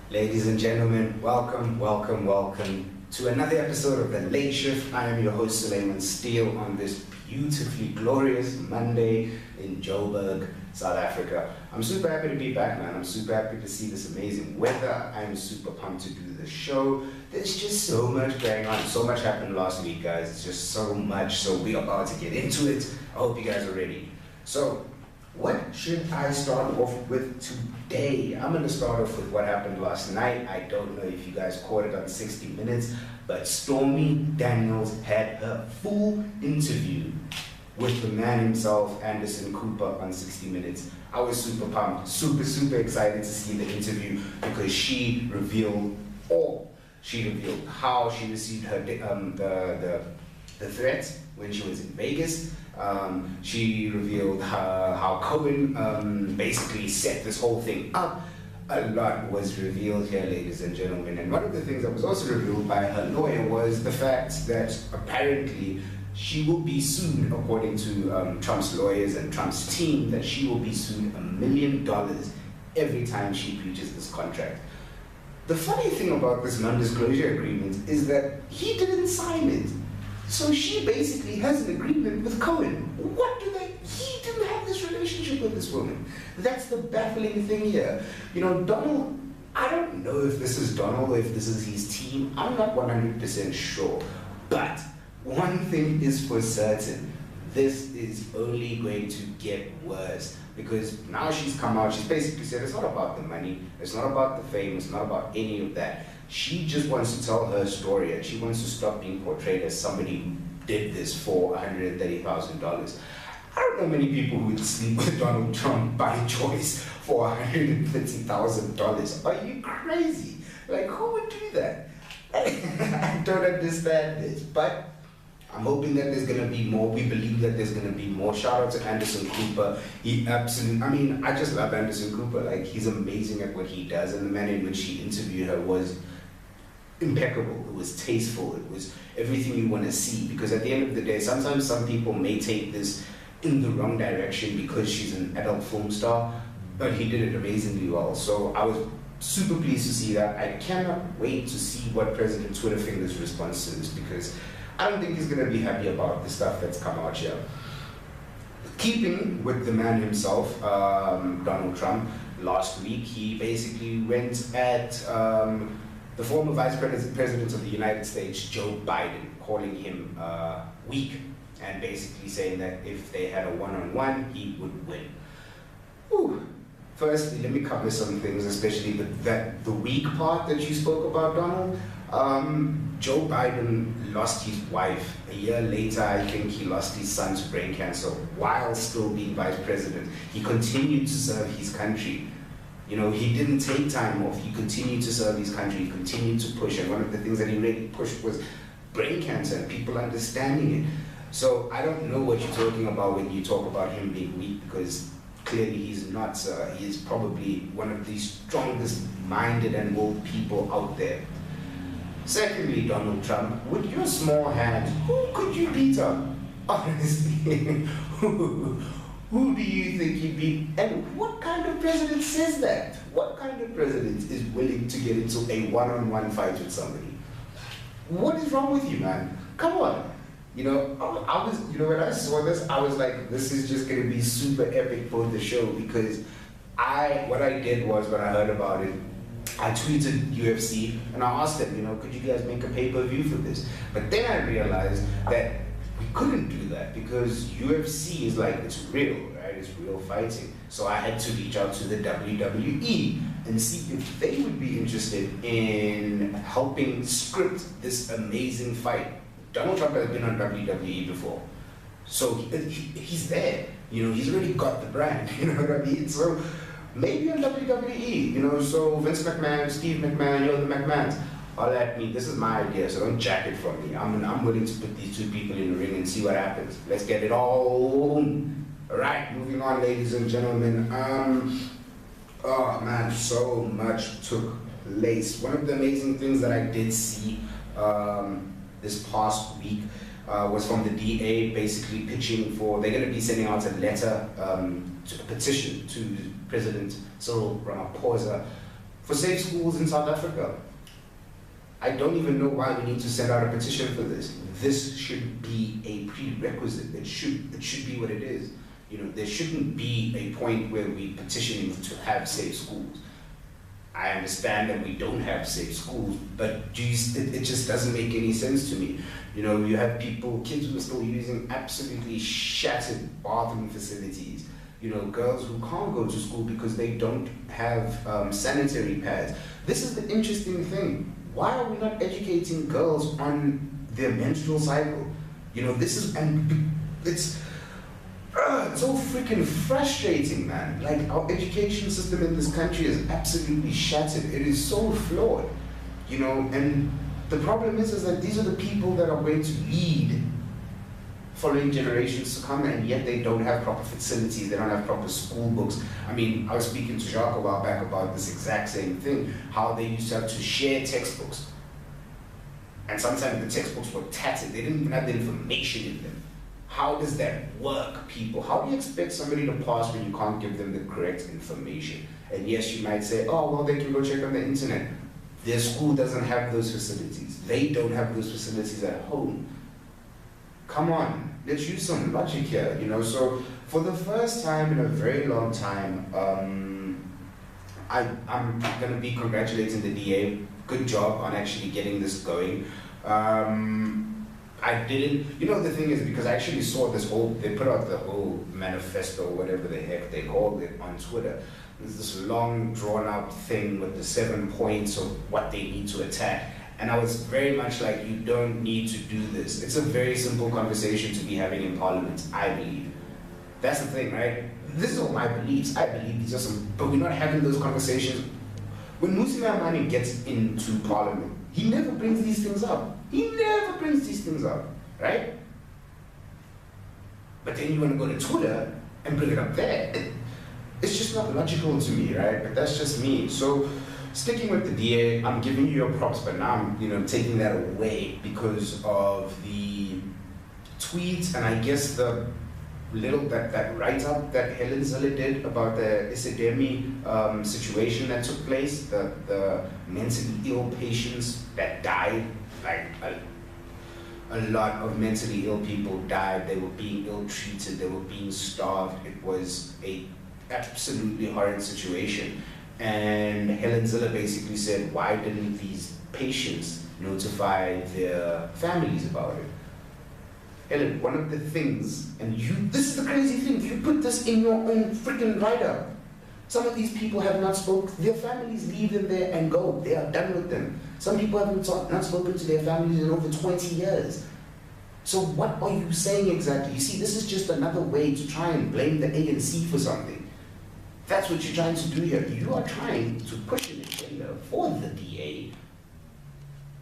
Ladies and gentlemen, welcome to another episode of The Late Shift. I am your host, Suleiman Steele, on this beautifully glorious Monday in Joburg, South Africa. I'm super happy to be back, man. I'm super happy to see this amazing weather. I'm super pumped to do the show. There's just so much going on. So much happened last week, guys. It's just so much, so we're about to get into it. I hope you guys are ready. So, what should I start off with today? I'm going to start off with what happened last night. I don't know if you guys caught it on 60 Minutes, but Stormy Daniels had her full interview with the man himself, Anderson Cooper, on 60 Minutes. I was super pumped, super excited to see the interview because she revealed all. She revealed how she received her the threats when she was in Vegas. She revealed how Cohen basically set this whole thing up. A lot was revealed here, ladies and gentlemen. And one of the things that was also revealed by her lawyer was the fact that apparently she will be sued, according to Trump's lawyers and Trump's team, that she will be sued $1 million every time she breaches this contract. The funny thing about this non-disclosure agreement is that he didn't sign it. So she basically has an agreement with Cohen. He didn't have this relationship with this woman. That's the baffling thing here. You know, Donald, I don't know if this is Donald or if this is his team. I'm not 100% sure. But one thing is for certain. This is only going to get worse. Because now she's come out, she's basically said it's not about the money, it's not about the fame, it's not about any of that. She just wants to tell her story and she wants to stop being portrayed as somebody who did this for $130,000. I don't know many people who would sleep with Donald Trump by choice for $130,000. Are you crazy? Like, who would do that? I don't understand this, but I'm hoping that there's going to be more. We believe that there's going to be more. Shout out to Anderson Cooper. I just love Anderson Cooper. Like, he's amazing at what he does, and the manner in which he interviewed her was impeccable. It was tasteful. It was everything you want to see, because at the end of the day, sometimes some people may take this in the wrong direction because she's an adult film star, but he did it amazingly well. So I was super pleased to see that. I cannot wait to see what President Twitterfinger's response is, because I don't think he's going to be happy about the stuff that's come out here. Keeping with the man himself, Donald Trump, last week he basically went at the former Vice President of the United States, Joe Biden, calling him weak and basically saying that if they had a one-on-one, he would win. Whew. Firstly, let me cover some things, especially the weak part that you spoke about, Donald. Joe Biden lost his wife. A year later, I think he lost his son to brain cancer while still being vice president. He continued to serve his country. You know, he didn't take time off. He continued to serve his country. He continued to push. And one of the things that he really pushed was brain cancer and people understanding it. So I don't know what you're talking about when you talk about him being weak, because clearly he's not. He is probably one of the strongest minded and willed people out there. Secondly, Donald Trump, with your small hands, who could you beat up? Honestly, who do you think you beat? And what kind of president says that? What kind of president is willing to get into a one-on-one fight with somebody? What is wrong with you, man? Come on. You know, I was, when I saw this, I was like, this is just going to be super epic for the show, because what I did was, when I heard about it, I tweeted UFC and I asked them, could you guys make a pay-per-view for this? But then I realized that we couldn't do that because UFC is like, it's real, right? It's real fighting. So I had to reach out to the WWE and see if they would be interested in helping script this amazing fight. Donald Trump has been on WWE before. So he's there, he's already got the brand, you know what I mean? So maybe on WWE, so Vince McMahon, Steve McMahon, the McMahons, all at me. This is my idea, so don't jack it from me. I'm willing to put these two people in the ring and see what happens. Let's get it all. All right, moving on, ladies and gentlemen. Oh man, so much took place. One of the amazing things that I did see this past week was from the DA basically pitching for, they're going to be sending out a letter, a petition to President Cyril Ramaphosa for safe schools in South Africa. I don't even know why we need to send out a petition for this. This should be a prerequisite. It should be what it is. You know, there shouldn't be a point where we petitioning to have safe schools. I understand that we don't have safe schools, but geez, it just doesn't make any sense to me. You know, you have kids who are still using absolutely shattered bathroom facilities. You know, girls who can't go to school because they don't have sanitary pads. This is the interesting thing. Why are we not educating girls on their menstrual cycle? You know, it's so freaking frustrating, man. Like, our education system in this country is absolutely shattered. It is so flawed, you know, and the problem is that these are the people that are going to lead following generations to come, and yet they don't have proper facilities, they don't have proper school books. I mean, I was speaking to Jacques a while back about this exact same thing, how they used to have to share textbooks. And sometimes the textbooks were tattered, they didn't even have the information in them. How does that work, people? How do you expect somebody to pass when you can't give them the correct information? And yes, you might say, oh, well, they can go check on the internet. Their school doesn't have those facilities. They don't have those facilities at home. Come on, let's use some logic here, you know. So for the first time in a very long time, I'm going to be congratulating the DA. Good job on actually getting this going. I didn't, you know, the thing is, because I actually saw they put out the whole manifesto, whatever the heck they called it, on Twitter. There's this long drawn out thing with the 7 points of what they need to attack. And I was very much like, you don't need to do this. It's a very simple conversation to be having in Parliament, I believe. That's the thing, right? This is all my beliefs. I believe these are some, but we're not having those conversations. When Mmusi Maimane gets into Parliament, he never brings these things up. He never brings these things up, right? But then you want to go to Twitter and bring it up there. It's just not logical to me, right? But that's just me. So, sticking with the DA, I'm giving you your props, but now I'm, you know, taking that away because of the tweets and I guess the that write-up that Helen Zille did about the Isidemi situation that took place, the mentally ill patients that died, like a lot of mentally ill people died. They were being ill-treated, they were being starved. It was a absolutely horrid situation. And Helen Zille basically said, why didn't these patients notify their families about it? Helen, one of the things, and this is the crazy thing, you put this in your own freaking write-up. Some of these people have not spoken, their families leave them there and go, they are done with them. Some people have not spoken to their families in over 20 years. So what are you saying exactly? You see, this is just another way to try and blame the ANC for something. That's what you're trying to do here. You are trying to push an agenda for the DA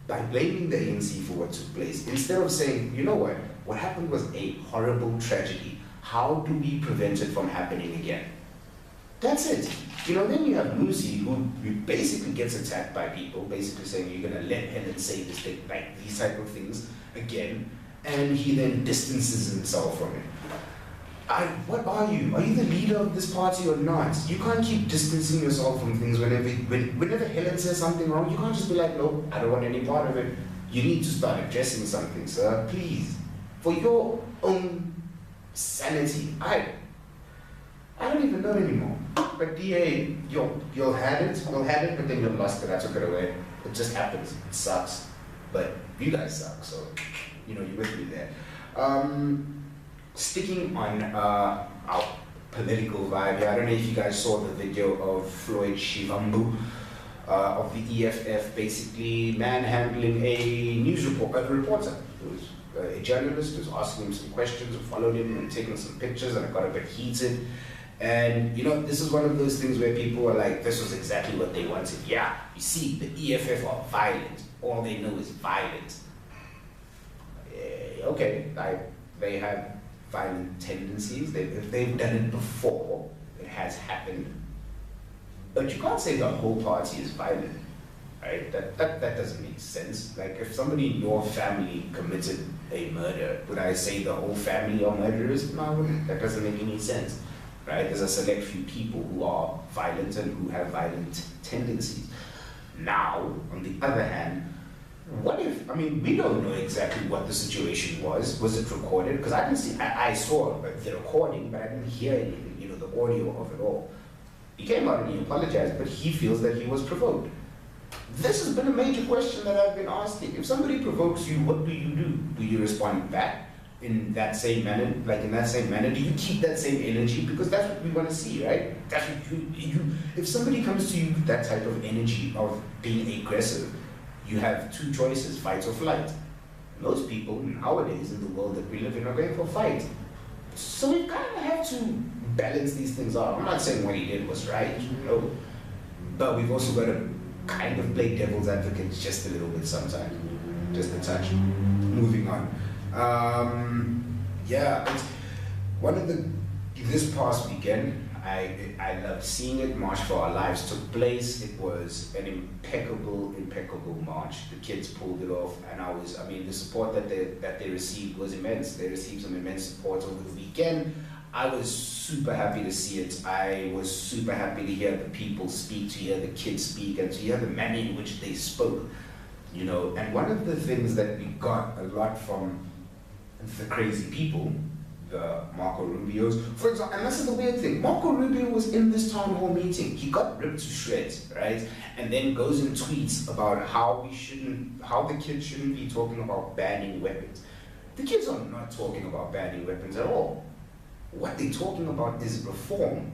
by blaming the ANC for what took place, instead of saying, you know what happened was a horrible tragedy. How do we prevent it from happening again? That's it. You know, then you have Lucy, who basically gets attacked by people, basically saying, you're gonna let Helen say this thing, like these type of things again, and he then distances himself from it. What are you? Are you the leader of this party or not? You can't keep distancing yourself from things whenever Helen says something wrong. You can't just be like, no, I don't want any part of it. You need to start addressing something, sir, please. For your own sanity. I don't even know anymore. But DA, you'll have it, but then you'll lost it. I took it away. It just happens. It sucks. But you guys suck, so, you know, you're with me there. Sticking on our political vibe here, I don't know if you guys saw the video of Floyd Shivambu of the EFF basically manhandling a news reporter. It was a journalist who was asking him some questions, who followed him and taking some pictures, and it got a bit heated. And you know, this is one of those things where people were like, this was exactly what they wanted. Yeah, you see, the EFF are violent. All they know is violence. Okay, they have violent tendencies. If they've done it before, it has happened. But you can't say the whole party is violent, right? That doesn't make sense. Like, if somebody in your family committed a murder, would I say the whole family are murderers? No, that doesn't make any sense. right? There's a select few people who are violent and who have violent tendencies. Now, on the other hand, what if, I mean, we don't know exactly what the situation was. Was it recorded? Because I didn't see, I saw the recording, but I didn't hear anything, you know, the audio of it all. He came out and he apologized, but he feels that he was provoked. This has been a major question that I've been asking. If somebody provokes you, what do you do? Do you respond back in that same manner? Like in that same manner, do you keep that same energy? Because that's what we want to see, right? That's what if somebody comes to you with that type of energy of being aggressive, you have two choices, fight or flight. Most people nowadays in the world that we live in are going for fight. So we kind of have to balance these things out. I'm not saying what he did was right, no. But we've also got to kind of play devil's advocate just a little bit sometimes. Just a touch. Moving on. Yeah, it's one of this past weekend, I loved seeing it. March for Our Lives took place. It was an impeccable march. The kids pulled it off, and I mean, the support that they received was immense. They received some immense support over the weekend. I was super happy to see it. I was super happy to hear the people speak, to hear the kids speak, and to hear the manner in which they spoke. You know, and one of the things that we got a lot from the crazy people, the Marco Rubios, for example, and this is the weird thing, Marco Rubio was in this town hall meeting, he got ripped to shreds, right? And then goes and tweets about how the kids shouldn't be talking about banning weapons. The kids are not talking about banning weapons at all. What they're talking about is reform.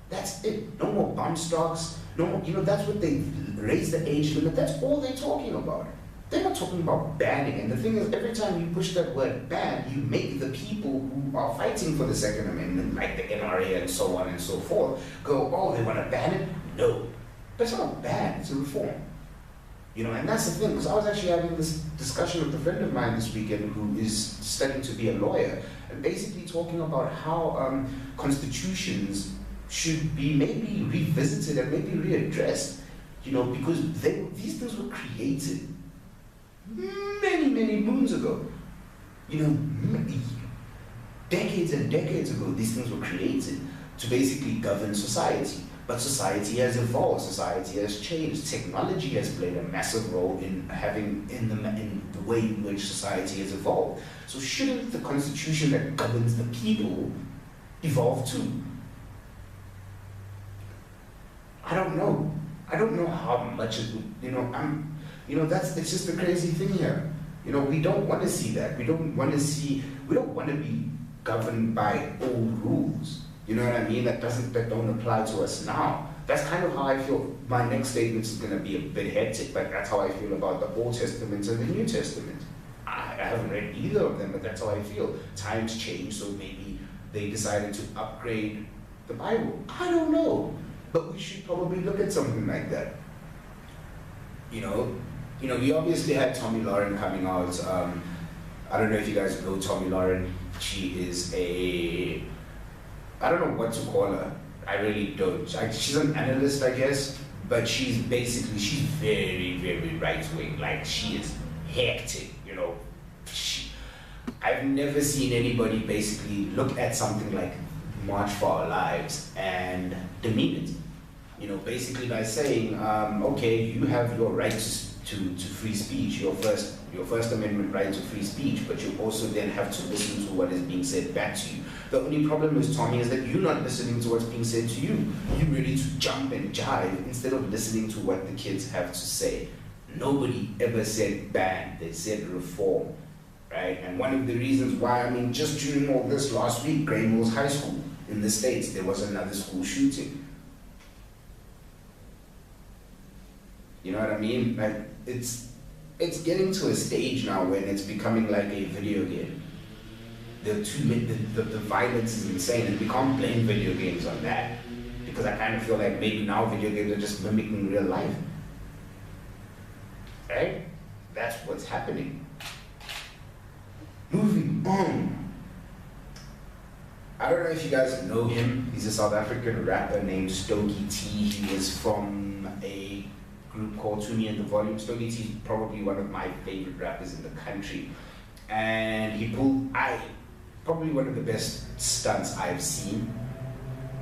That's it. No more bump stocks, no more, you know, that's what they raise the age limit, that's all they're talking about. They're not talking about banning, and the thing is, every time you push that word ban, you make the people who are fighting for the Second Amendment, like the NRA and so on and so forth, go, oh, they want to ban it? No. But it's not a ban, it's a reform. You know, and that's the thing, because I was actually having this discussion with a friend of mine this weekend who is studying to be a lawyer, and basically talking about how constitutions should be maybe revisited and maybe readdressed, you know, because these things were created many moons ago. You know, decades and decades ago, these things were created to basically govern society. But society has evolved, society has changed, technology has played a massive role in the way in which society has evolved. So shouldn't the constitution that governs the people evolve too? I don't know. I don't know how much it would, it's just a crazy thing here. You know, we don't want to see that. We don't want to be governed by old rules. You know what I mean? That don't apply to us now. That's kind of how I feel. My next statement is going to be a bit hectic, but that's how I feel about the Old Testament and the New Testament. I haven't read either of them, but that's how I feel. Times change, so maybe they decided to upgrade the Bible. I don't know, but we should probably look at something like that. You know, we obviously had Tomi Lahren coming out. I don't know if you guys know Tomi Lahren. She is I don't know what to call her. I really don't. She's an analyst, I guess, but she's very, very right-wing. Like, she is hectic, you know. I've never seen anybody basically look at something like March for Our Lives and demean it. You know, basically by saying, okay, you have your right to free speech, your First Amendment right to free speech, but you also then have to listen to what is being said back to you. The only problem is, Tommy, is that you're not listening to what's being said to you. You're ready to jump and jive instead of listening to what the kids have to say. Nobody ever said ban, they said reform, right? And one of the reasons why, just during all this last week, Grey Mills High School in the States, there was another school shooting. You know what I mean? Like, it's getting to a stage now when it's becoming like a video game. The violence is insane, and we can't blame video games on that, because I kind of feel like maybe now video games are just mimicking real life. Right? That's what's happening. Moving on. I don't know if you guys know him. He's a South African rapper named Stogie T. He was from a group called Tumi and the Volume. Stogie T is probably one of my favorite rappers in the country. And he pulled probably one of the best stunts I've seen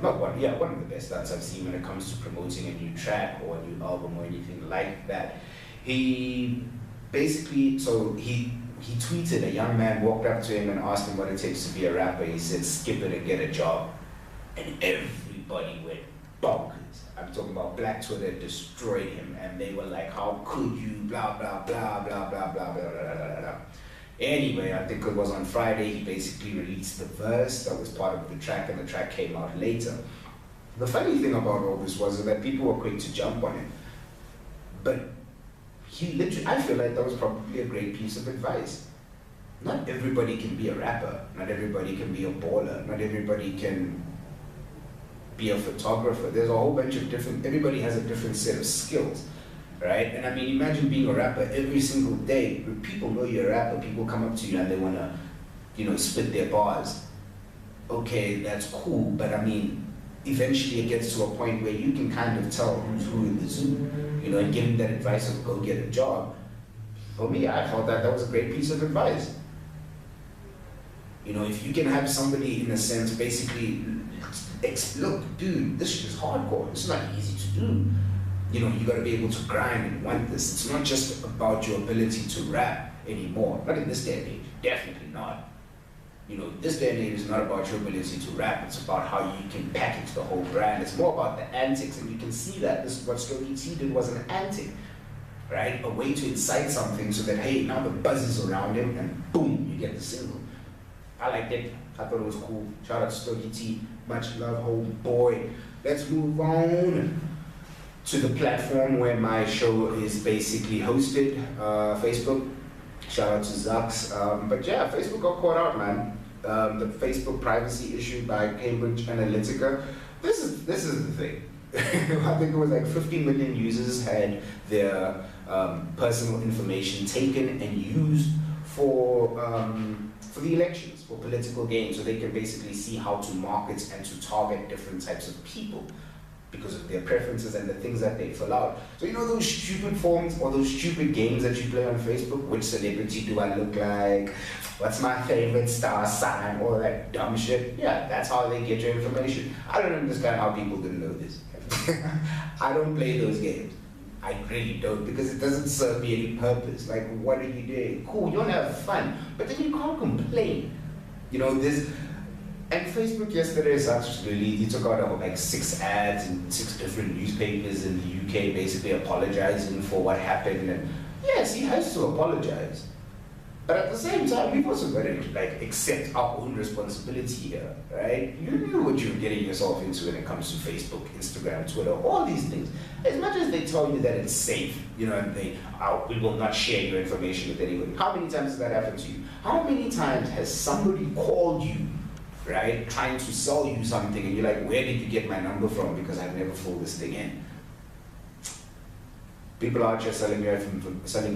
not one, yeah, one of the best stunts I've seen when it comes to promoting a new track or a new album or anything like that. He basically, so he tweeted, a young man walked up to him and asked him what it takes to be a rapper. He said, skip it and get a job. And everybody went bonkers. I'm talking about Black Twitter destroyed him, and they were like, how could you, blah, blah, blah, blah, blah, blah, blah, blah, blah, blah. Anyway, I think it was on Friday, he basically released the verse that was part of the track, and the track came out later. The funny thing about all this was that people were quick to jump on it. But he literally, I feel like that was probably a great piece of advice. Not everybody can be a rapper, not everybody can be a baller, not everybody can be a photographer. There's a whole bunch of different, everybody has a different set of skills, right? And I mean, imagine being a rapper every single day. When people know you're a rapper, people come up to you and they want to, you know, spit their bars. Okay, that's cool, but I mean, eventually it gets to a point where you can kind of tell who's who in the zoo, you know, and giving that advice of go get a job. For me, I felt that that was a great piece of advice. You know, if you can have somebody, in a sense, basically, look, dude, this shit is hardcore. It's not easy to do. You know, you gotta be able to grind and want this. It's not just about your ability to rap anymore. Not in this day and age, definitely not. You know, this day and age is not about your ability to rap. It's about how you can package the whole brand. It's more about the antics, and you can see that this what Stogie T did was an antic, right? A way to incite something so that, hey, now the buzz is around him, and boom, you get the single. I liked it. I thought it was cool. Shout out to Stogie T. Much love, homeboy. Let's move on to the platform where my show is basically hosted, Facebook. Shout out to Zucks. But yeah, Facebook got caught out, man. The Facebook privacy issue by Cambridge Analytica. This is the thing. I think it was like 50 million users had their personal information taken and used for the elections, for political gain, so they can basically see how to market and to target different types of people because of their preferences and the things that they fill out. So you know those stupid forms or those stupid games that you play on Facebook? Which celebrity do I look like? What's my favorite star sign? All that dumb shit. Yeah, that's how they get your information. I don't understand how people didn't know this. I don't play those games. I really don't, because it doesn't serve me any purpose. Like, what are you doing? Cool, you want to have fun, but then you can't complain. You know, and Facebook yesterday, really, he took out like 6 ads in 6 different newspapers in the UK, basically apologizing for what happened. And yes, he has to apologize. But at the same time, we've also got to like accept our own responsibility here, right? You knew what you were getting yourself into when it comes to Facebook, Instagram, Twitter, all these things. As much as they tell you that it's safe, you know, and we will not share your information with anyone. How many times has that happened to you? How many times has somebody called you, right, trying to sell you something, and you're like, where did you get my number from? Because I've never filled this thing in. People are just selling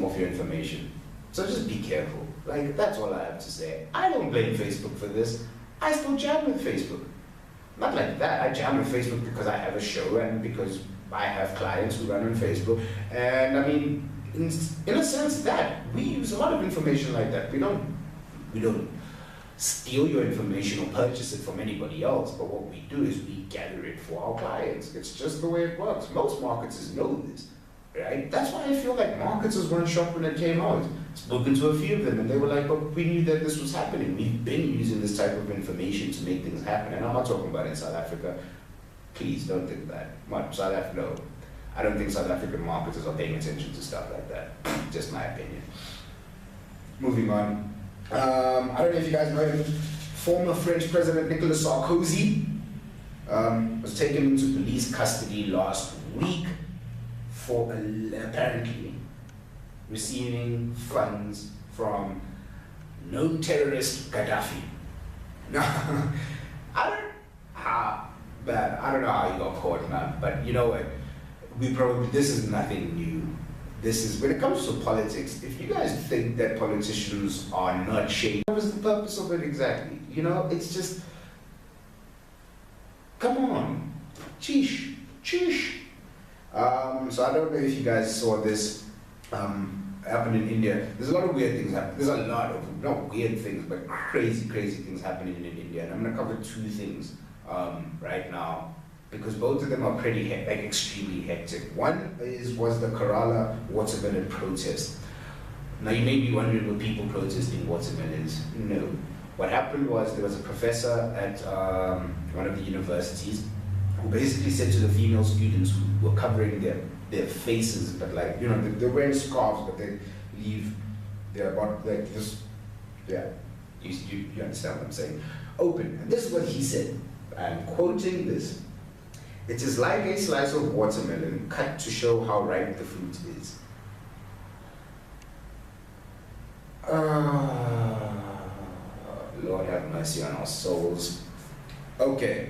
off your information. So just be careful. Like, that's all I have to say. I don't blame Facebook for this. I still jam with Facebook. Not like that. I jam with Facebook because I have a show and because I have clients who run on Facebook. And I mean, in a sense that we use a lot of information like that. We don't steal your information or purchase it from anybody else, but what we do is we gather it for our clients. It's just the way it works. Most marketers know this, right? That's why I feel like marketers weren't shocked when it came out. Spoken to a few of them, and they were like, but we knew that this was happening. We've been using this type of information to make things happen. And I'm not talking about in South Africa. Please don't think that. South Africa, no. I don't think South African marketers are paying attention to stuff like that. Just my opinion. Moving on. I don't know if you guys know him. Former French President Nicolas Sarkozy was taken into police custody last week for apparently receiving funds from known terrorist Gaddafi. Now, I don't know how he got caught, man, but you know what? This is nothing new. This is, when it comes to politics, if you guys think that politicians are not shady, what was the purpose of it exactly? You know, it's just, come on, sheesh. So I don't know if you guys saw this happen in India. There's a lot of weird things happening. There's a lot of, not weird things, but crazy things happening in India. And I'm going to cover 2 things right now, because both of them are pretty like extremely hectic. One was the Kerala watermelon protest. Now you may be wondering, were people protesting watermelons? No. What happened was there was a professor at one of the universities who basically said to the female students who were covering their faces, but like, you know, they're wearing scarves, but they leave their body like this, yeah, you understand what I'm saying, open. And this is what he said, I'm quoting this: "It is like a slice of watermelon cut to show how ripe the fruit is." Lord have mercy on our souls. Okay,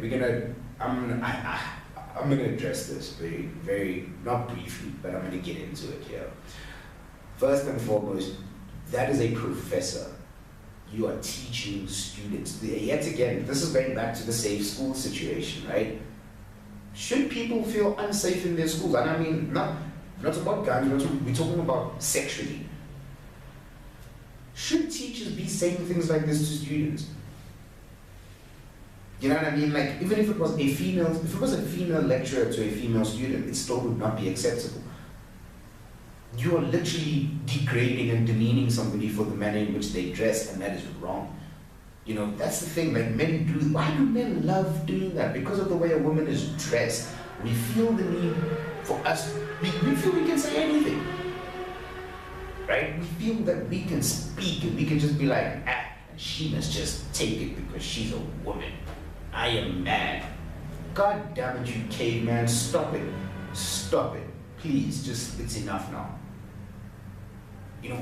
I'm gonna address this very, very, not briefly, but I'm gonna get into it here. First and foremost, that is a professor. You are teaching students. Yet again, this is going back to the safe school situation, right? Should people feel unsafe in their schools? And I mean, not about guns, we're talking about sexually. Should teachers be saying things like this to students? You know what I mean? Like, even if it was a female lecturer to a female student, it still would not be acceptable. You are literally degrading and demeaning somebody for the manner in which they dress, and that is wrong. You know, that's the thing, like men do. Why do men love doing that? Because of the way a woman is dressed. We feel the need for us, we feel we can say anything. Right? We feel that we can speak and we can just be like, and she must just take it because she's a woman. I am man. God damn it, you caveman, stop it. Stop it. Please, just, it's enough now. You know,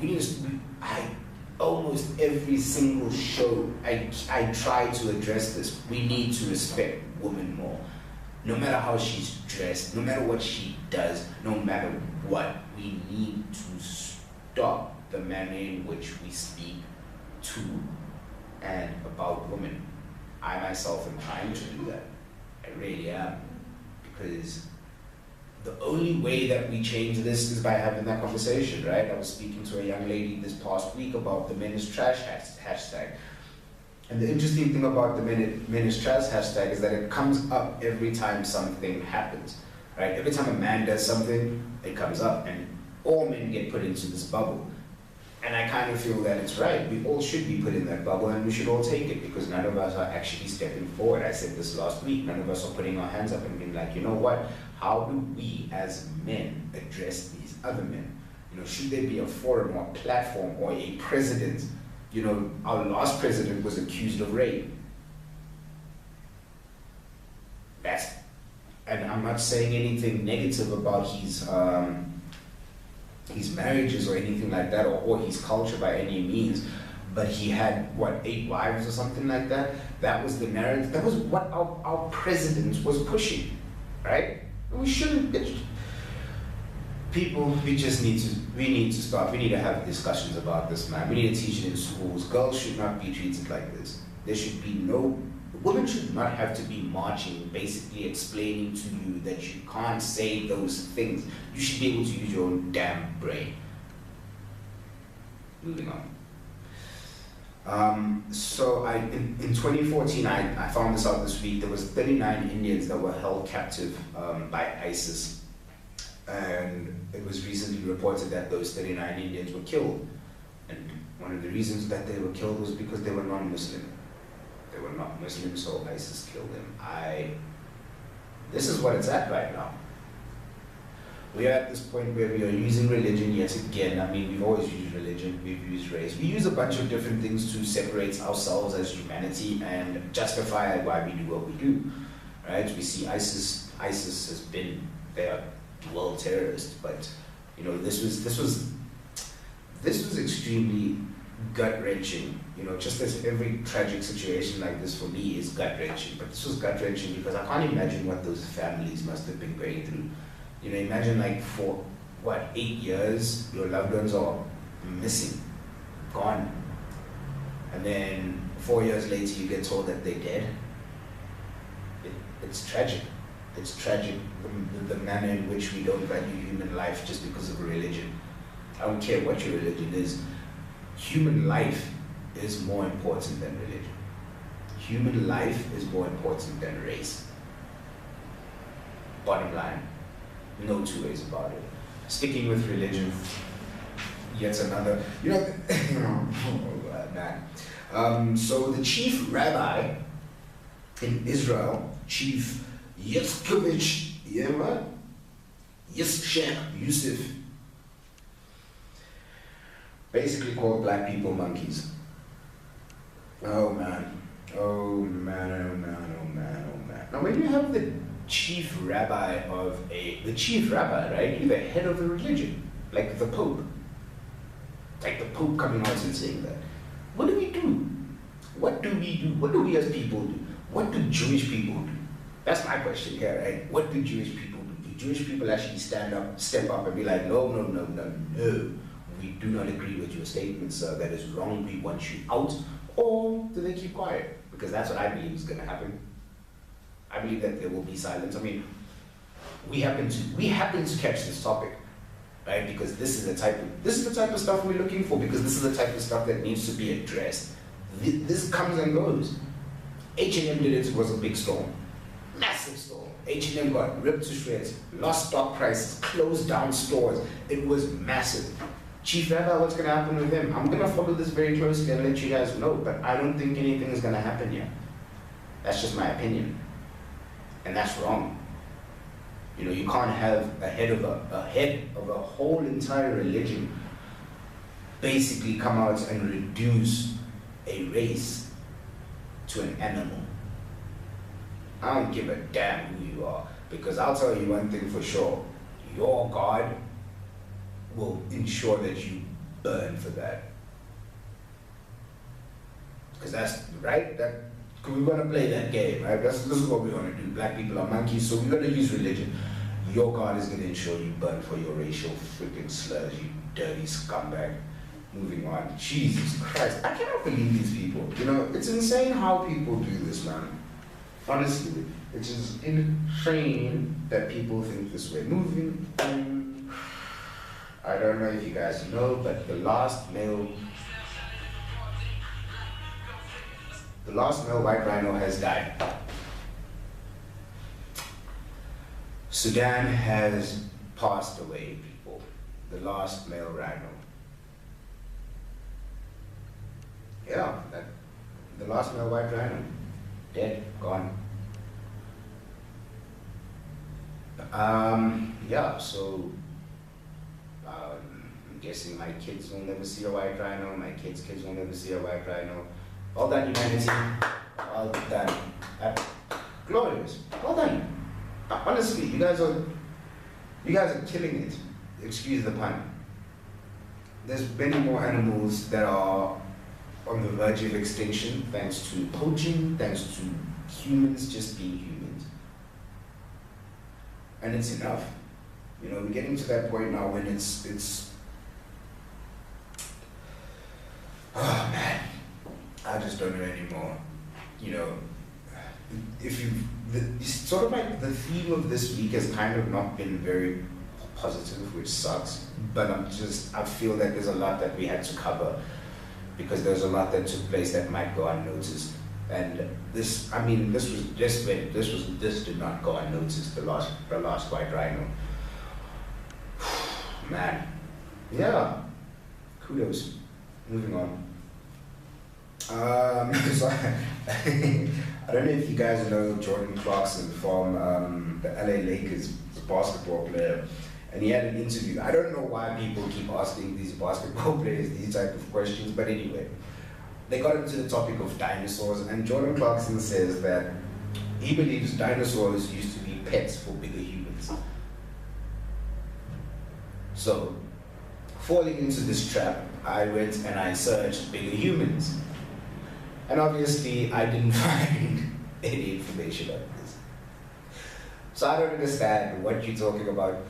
almost every single show, I try to address this. We need to respect women more. No matter how she's dressed, no matter what she does, no matter what, we need to stop the manner in which we speak to and about women. I myself am trying to do that. I really am. Because the only way that we change this is by having that conversation, right? I was speaking to a young lady this past week about the Men is Trash hashtag. And the interesting thing about the Men is Trash hashtag is that it comes up every time something happens, right? Every time a man does something, it comes up, and all men get put into this bubble. And I kind of feel that it's right. We all should be put in that bubble, and we should all take it, because none of us are actually stepping forward. I said this last week, none of us are putting our hands up and being like, you know what? How do we as men address these other men? You know, should there be a forum or platform or a president? You know, our last president was accused of rape. And I'm not saying anything negative about his marriages or anything like that, or his culture by any means, but he had, what, 8 wives or something like that? That was the narrative, that was what our president was pushing, right? We shouldn't, people, we need to start, we need to have discussions about this, man. We need to teach it in schools. Girls should not be treated like this. There should be women should not have to be marching, basically explaining to you that you can't say those things. You should be able to use your own damn brain. Moving on. So in 2014, I found this out this week, there was 39 Indians that were held captive by ISIS. And it was recently reported that those 39 Indians were killed. And one of the reasons that they were killed was because they were non-Muslim. They were not Muslim, so ISIS killed them. This is what it's at right now. We are at this point where we are using religion yet again. I mean, we've always used religion, we've used race. We use a bunch of different things to separate ourselves as humanity and justify why we do what we do, right? We see ISIS has been, they are world terrorists, but you know, this was extremely gut-wrenching. You know, just as every tragic situation like this for me is gut-wrenching, but this was gut-wrenching because I can't imagine what those families must have been going through. You know, imagine like for, 8 years, your loved ones are missing, gone. And then 4 years later, you get told that they're dead. It's tragic. It's tragic, the manner in which we don't value human life just because of a religion. I don't care what your religion is. Human life is more important than religion. human life is more important than race. Bottom line, no two ways about it. Sticking with religion, yet another, man. So the chief rabbi in Israel, Chief Yitzkovich Yitzchak Yusuf, basically called black people monkeys. Oh man. Now when you have the chief rabbi, right? You're the head of the religion, like the Pope. Like the Pope coming out and saying that. What do we do? What do we do? What do we as people do? What do Jewish people do? That's my question here, right? What do Jewish people do? Do Jewish people actually step up and be like, no, we do not agree with your statement, sir, that is wrong, we want you out? Or do they keep quiet? Because that's what I believe is going to happen. I believe that there will be silence. I mean, we happen to catch this topic, right? Because this is the type of stuff we're looking for, because this is the type of stuff that needs to be addressed. This comes and goes. H&M did it, was a big storm. Massive storm. H&M got ripped to shreds, lost stock prices, closed down stores. It was massive. Chief Rabbi, what's going to happen with him? I'm going to follow this very closely and let you guys know, but I don't think anything is going to happen yet. That's just my opinion. And that's wrong. You know, you can't have a head of a whole entire religion basically come out and reduce a race to an animal. I don't give a damn who you are, because I'll tell you one thing for sure. Your God will ensure that you burn for that. Because that's, right? Because we want to play that game, right? This is what we want to do. Black people are monkeys, so we're going to use religion. Your God is going to ensure you burn for your racial freaking slurs, you dirty scumbag. Moving on. Jesus Christ. I cannot believe these people. You know, it's insane how people do this, man. Honestly, it's just insane that people think this way. Moving on. I don't know if you guys know, but the last male white rhino has died. Sudan has passed away, people. The last male rhino. Yeah, the last male white rhino. Dead, gone. Yeah, so I'm guessing my kids will never see a white rhino, my kids' will never see a white rhino. All done, humanity. All done. Glorious. Well done. Honestly, you guys are killing it. Excuse the pun. There's many more animals that are on the verge of extinction thanks to poaching, thanks to humans just being humans. And it's enough. You know, we're getting to that point now when it's oh man, I just don't know anymore. You know, it's sort of like the theme of this week has kind of not been very positive, which sucks, but I feel that there's a lot that we had to cover, because there's a lot that took place that might go unnoticed. And this did not go unnoticed, the last white rhino. Man. Yeah. Kudos. Moving on. So I don't know if you guys know Jordan Clarkson from the LA Lakers, the basketball player. And he had an interview. I don't know why people keep asking these basketball players these type of questions, but anyway, they got into the topic of dinosaurs, and Jordan Clarkson says that he believes dinosaurs used to be pets for bigger humans. So, falling into this trap, I went and I searched bigger humans. And obviously, I didn't find any information on this. So I don't understand what you're talking about.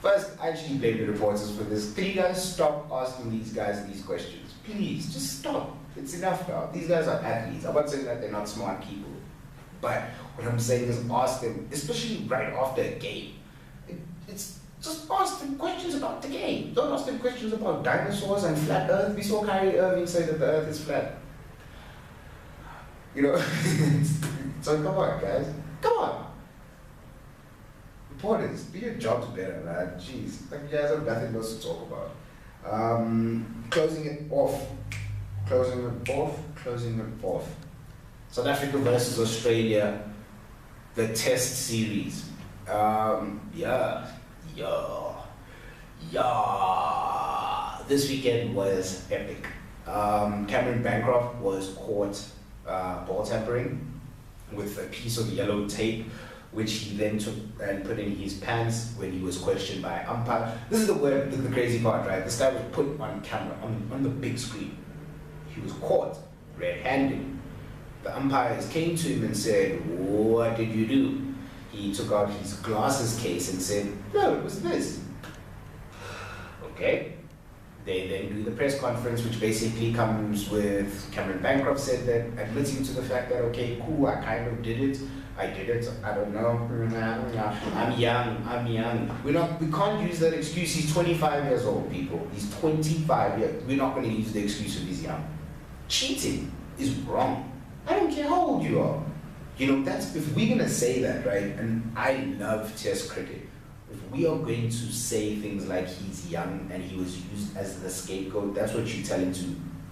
First, I actually blame the reporters for this. Can you guys stop asking these guys these questions? Please, just stop. It's enough now. These guys are athletes. I'm not saying that they're not smart people. But what I'm saying is ask them, especially right after a game. It's just ask them questions about the game. Don't ask them questions about dinosaurs and flat earth. We saw Kyrie Irving say that the earth is flat. You know, so come on, guys. Come on. Reporters, do your jobs better, man. Jeez, like you guys have nothing else to talk about. Closing it off. South Africa versus Australia, the test series. Yeah. This weekend was epic. Cameron Bancroft was caught ball tampering with a piece of yellow tape, which he then took and put in his pants when he was questioned by umpire. This is the crazy part, right? This guy was put on camera, on the big screen. He was caught red-handed. The umpires came to him and said, "What did you do?" He took out his glasses case and said, "No, it was this." Okay. They then do the press conference, which basically comes with Cameron Bancroft said that, admitting to the fact that, okay, cool, I kind of did it. I did it, I don't know. I'm young. We can't use that excuse. He's 25 years old, people. He's 25 years. We're not going to use the excuse of he's young. Cheating is wrong. I don't care how old you are. You know, that's, if we're going to say that, right, and I love Test cricket, if we are going to say things like he's young and he was used as the scapegoat, that's what you're telling to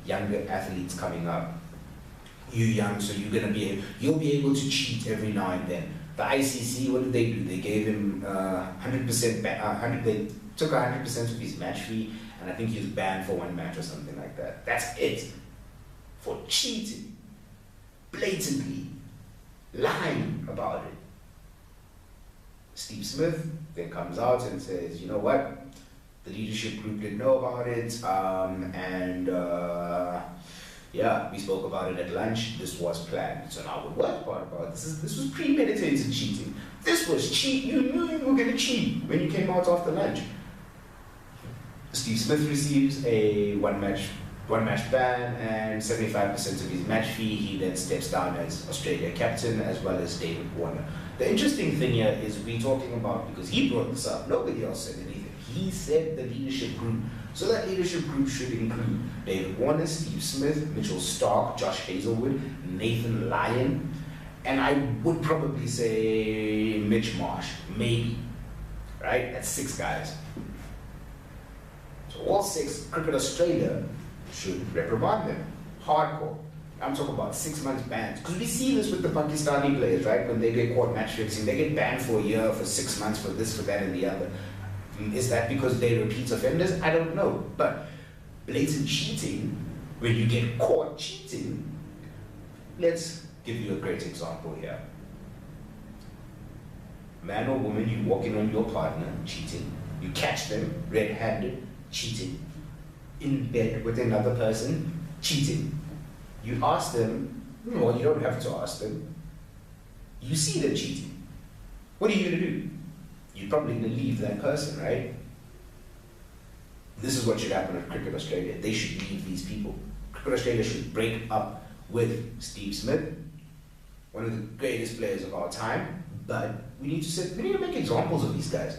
younger athletes coming up. You're young, so you'll be able to cheat every now and then. The ICC, what did they do? They gave him 100%, they took 100% of his match fee, and I think he was banned for one match or something like that. That's it. For cheating, blatantly, lying about it. Steve Smith then comes out and says, you know what, the leadership group didn't know about it, yeah, we spoke about it at lunch, this was planned. So now the worst part about this was premeditated cheating. This was cheat, you knew you were going to cheat when you came out after lunch. Steve Smith receives a one match ban and 75% of his match fee. He then steps down as Australia captain, as well as David Warner. The interesting thing here is we're talking about, because he brought this up, nobody else said anything. He said the leadership group. So that leadership group should include David Warner, Steve Smith, Mitchell Starc, Josh Hazelwood, Nathan Lyon, and I would probably say Mitch Marsh, maybe, right? That's 6 guys. So all 6, Cricket Australia should reprimand them, hardcore. I'm talking about 6 months bans. Because we see this with the Pakistani players, right? When they get caught match fixing, they get banned for a year, for 6 months, for this, for that, and the other. Is that because they're repeat offenders? I don't know. But blatant cheating, when you get caught cheating, let's give you a great example here. Man or woman, you walk in on your partner cheating, you catch them red-handed cheating, in bed with another person cheating. You ask them, well, you don't have to ask them. You see them cheating. What are you going to do? You're probably going to leave that person, right? This is what should happen at Cricket Australia. They should leave these people. Cricket Australia should break up with Steve Smith, one of the greatest players of our time, but we need to make examples of these guys.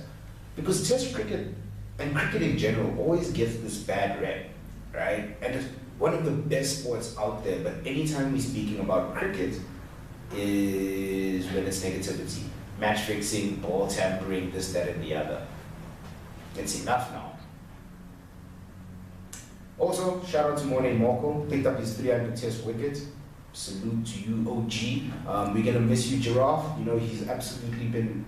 Because Test cricket and cricket in general always gets this bad rep, right? And it's one of the best sports out there, but anytime we're speaking about cricket is when it's negativity. Match fixing, ball tampering, this, that, and the other. It's enough now. Also, shout out to Morne Morkel, picked up his 300 Test wicket. Salute to you, OG. We're gonna miss you, Giraffe. You know, he's absolutely been,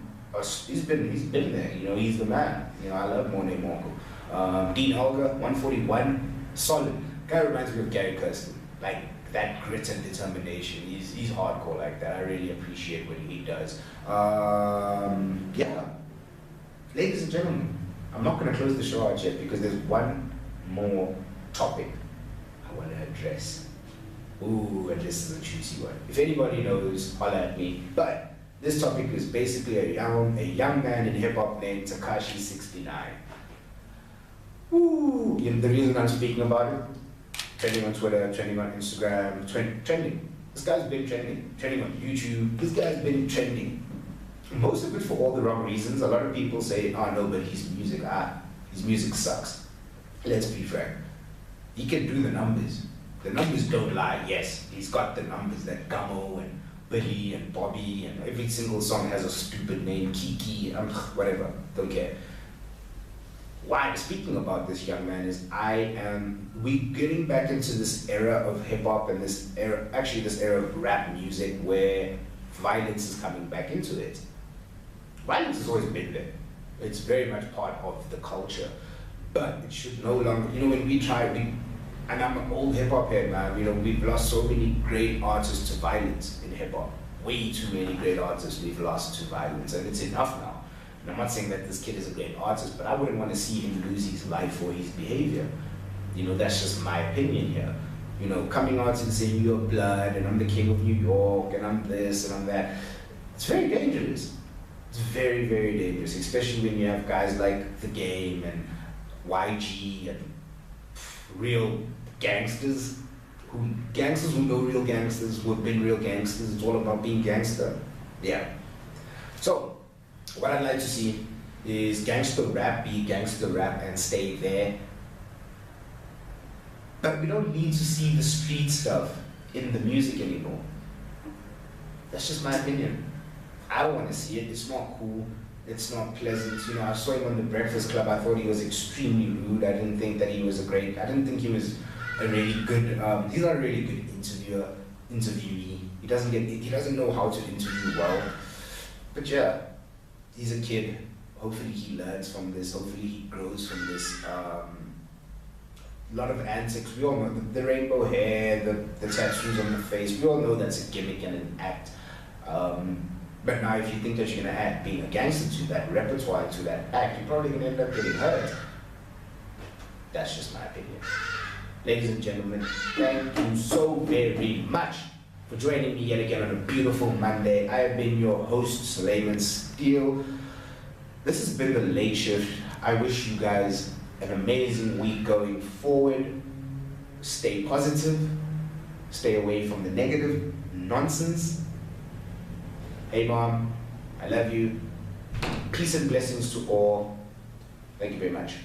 he's been there. You know, he's the man. You know, I love Morne Morkel. Dean Elgar, 141, solid. Guy reminds me of Gary Kirsten. Like, that grit and determination. He's hardcore like that. I really appreciate what he does. Yeah. Ladies and gentlemen, I'm not going to close the show out yet because there's one more topic I want to address. Ooh, and this is a juicy one. If anybody knows, holler at me. But this topic is basically a young man in hip-hop named Tekashi 69. Ooh, you know, the reason I'm speaking about it, trending on Twitter, trending on Instagram, trending. This guy's been trending on YouTube. This guy's been trending. Most of it for all the wrong reasons. A lot of people say, oh no, but his music sucks. Let's be frank. He can do the numbers. The numbers don't lie. Yes, he's got the numbers that Gummo and Billy and Bobby, and every single song has a stupid name, Kiki, whatever, don't care. Why I'm speaking about this young man is we getting back into this era of hip hop and this era of rap music where violence is coming back into it. Violence has always been there. It's very much part of the culture, but it should no longer, and I'm an old hip hop head, man, we've lost so many great artists to violence in hip hop. Way too many great artists we've lost to violence, and it's enough now. And I'm not saying that this kid is a great artist, but I wouldn't want to see him lose his life for his behavior. That's just my opinion here. Coming out and saying you're blood, and I'm the king of New York, and I'm this, and I'm that. It's very dangerous. It's very, very dangerous, especially when you have guys like The Game and YG and real gangsters who know real gangsters, who have been real gangsters. It's all about being gangster. Yeah. So, what I'd like to see is gangster rap be gangster rap and stay there. But we don't need to see the street stuff in the music anymore. That's just my opinion. I don't want to see it. It's not cool. It's not pleasant. I saw him on The Breakfast Club. I thought he was extremely rude. I didn't think he was a really good, he's not a really good interviewee. He doesn't know how to interview well. But yeah, he's a kid. Hopefully he learns from this. Hopefully he grows from this. A lot of antics. We all know the rainbow hair, the tattoos on the face. We all know that's a gimmick and an act. But now if you think that you're going to add being a gangster to that repertoire, to that act, you're probably going to end up getting hurt. That's just my opinion. Ladies and gentlemen, thank you so very much for joining me yet again on a beautiful Monday. I have been your host, Suleiman Steele. This has been The Late Shift. I wish you guys an amazing week going forward. Stay positive. Stay away from the negative nonsense. Hey Mom, I love you. Peace and blessings to all. Thank you very much.